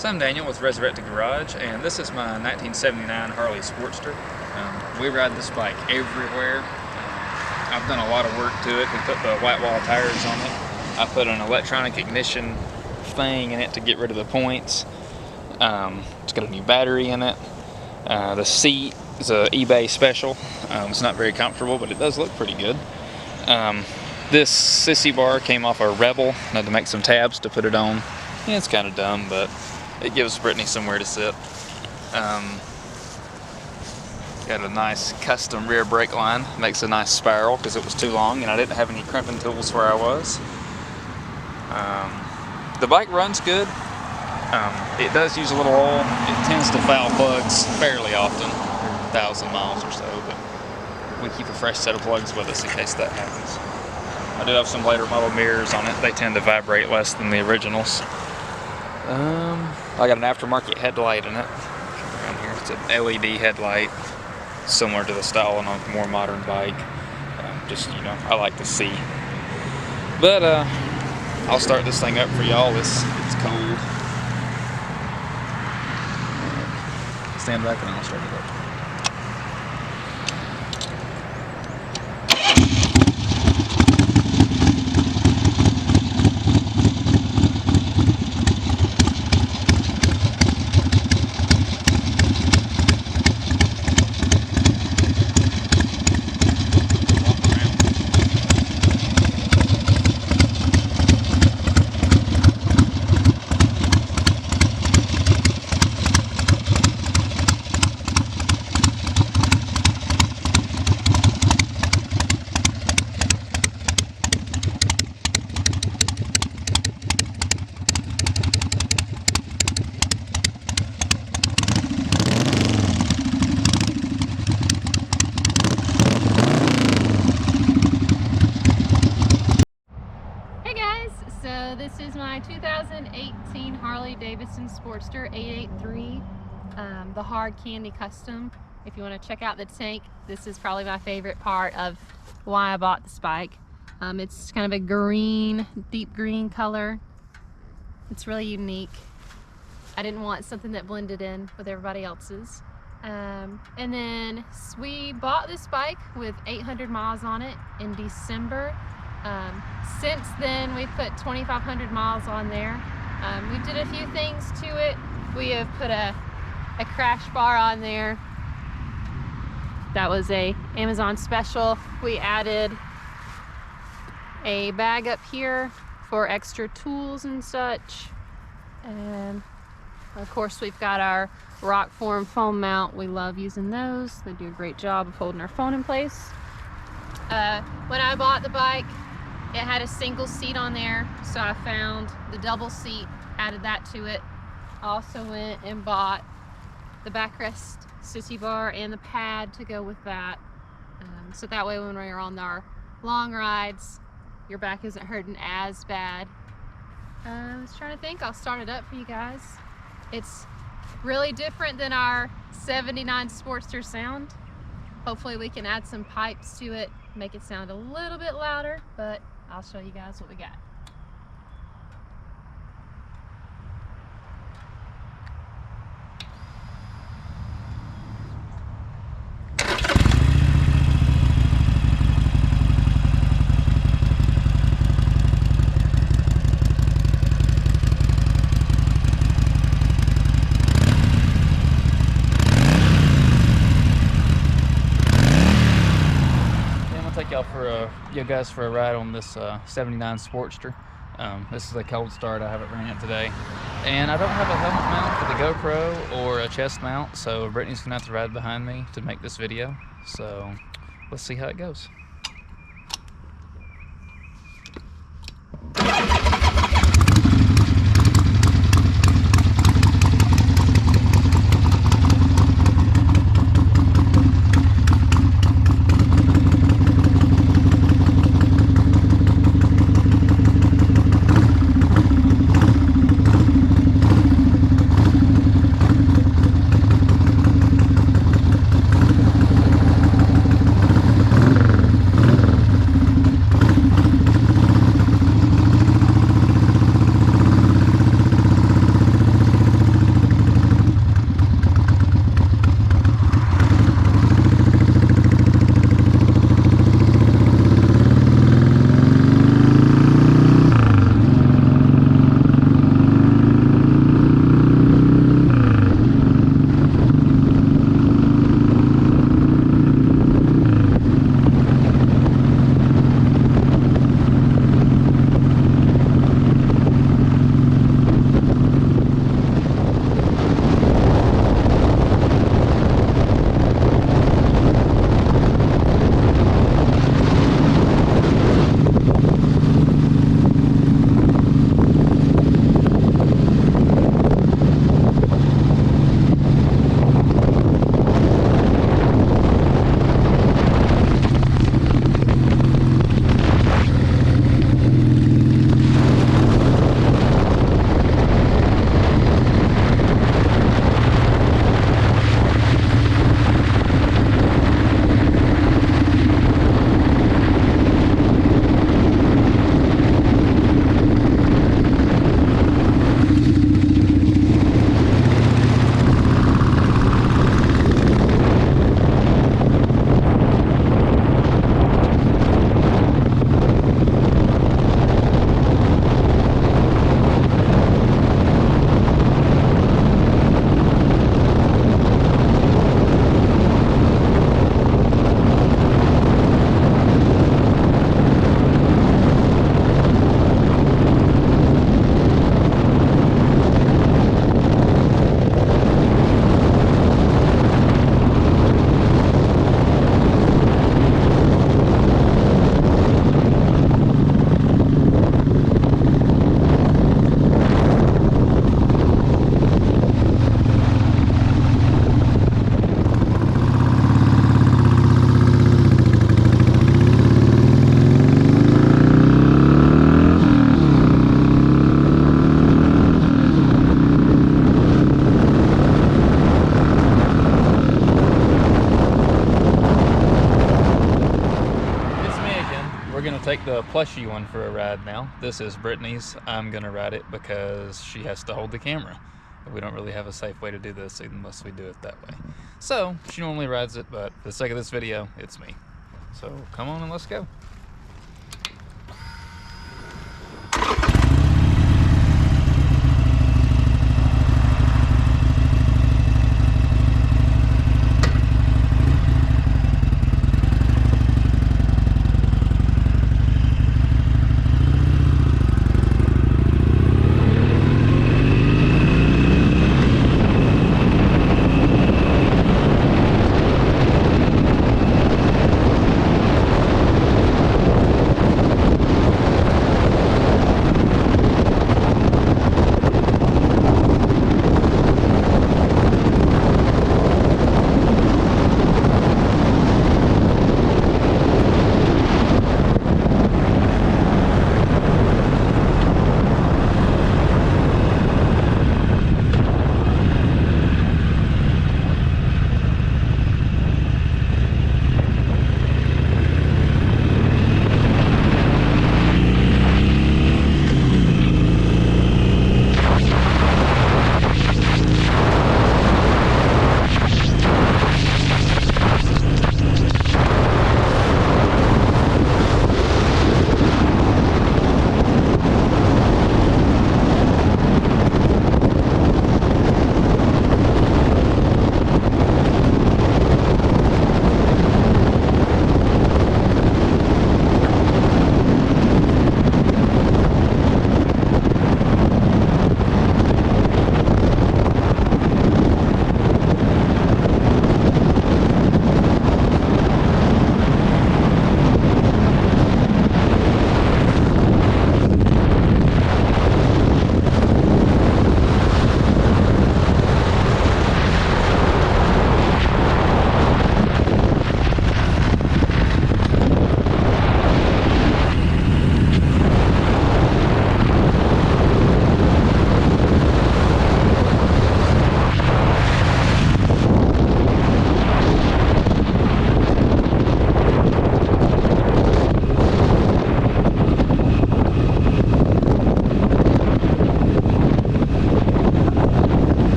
So I'm Daniel with Resurrected Garage, and this is my 1979 Harley Sportster. We ride this bike everywhere. I've done a lot of work to it. We put the white wall tires on it. I put an electronic ignition thing in it to get rid of the points. It's got a new battery in it. The seat is a eBay special. It's not very comfortable, but it does look pretty good. This sissy bar came off a Rebel. I had to make some tabs to put it on. Yeah, it's kind of dumb, but it gives Brittany somewhere to sit. Got a nice custom rear brake line. Makes a nice spiral because it was too long and I didn't have any crimping tools where I was. The bike runs good. It does use a little oil. It tends to foul plugs fairly often, 1,000 miles or so, but we keep a fresh set of plugs with us in case that happens. I do have some later model mirrors on it. They tend to vibrate less than the originals. I got an aftermarket headlight in it. Come around here. It's an LED headlight, similar to the style on a more modern bike. Just, you know, I like to see. But I'll start this thing up for y'all. It's cold. Stand back and I'll start it up. So this is my 2018 Harley Davison Sportster 883, the hard candy custom. If you want to check out the tank, this is probably my favorite part of why I bought this bike. It's kind of a green, deep green color. It's really unique. I didn't want something that blended in with everybody else's. And then we bought this bike with 800 miles on it in December. Since then we put 2,500 miles on there. We did a few things to it. We have put a crash bar on there. That was a Amazon special. We added a bag up here for extra tools and such. And of course we've got our rock form foam mount. We love using those. They do a great job of holding our phone in place. When I bought the bike, it had a single seat on there, so I found the double seat, added that to it. Also went and bought the backrest sissy bar and the pad to go with that. So that way when we're on our long rides, your back isn't hurting as bad. I was trying to think, I'll start it up for you guys. It's really different than our 79 Sportster sound. Hopefully we can add some pipes to it, make it sound a little bit louder, but I'll show you guys what we got. You guys for a ride on this 79 Sportster. This is a cold start. I haven't ran it today, and I don't have a helmet mount for the GoPro or a chest mount, so Brittany's gonna have to ride behind me to make this video. So let's see how it goes. a plushie one for a ride now. This is Brittany's. I'm gonna ride it because she has to hold the camera. We don't really have a safe way to do this unless we do it that way. So she normally rides it, but for the sake of this video, it's me. So come on and let's go.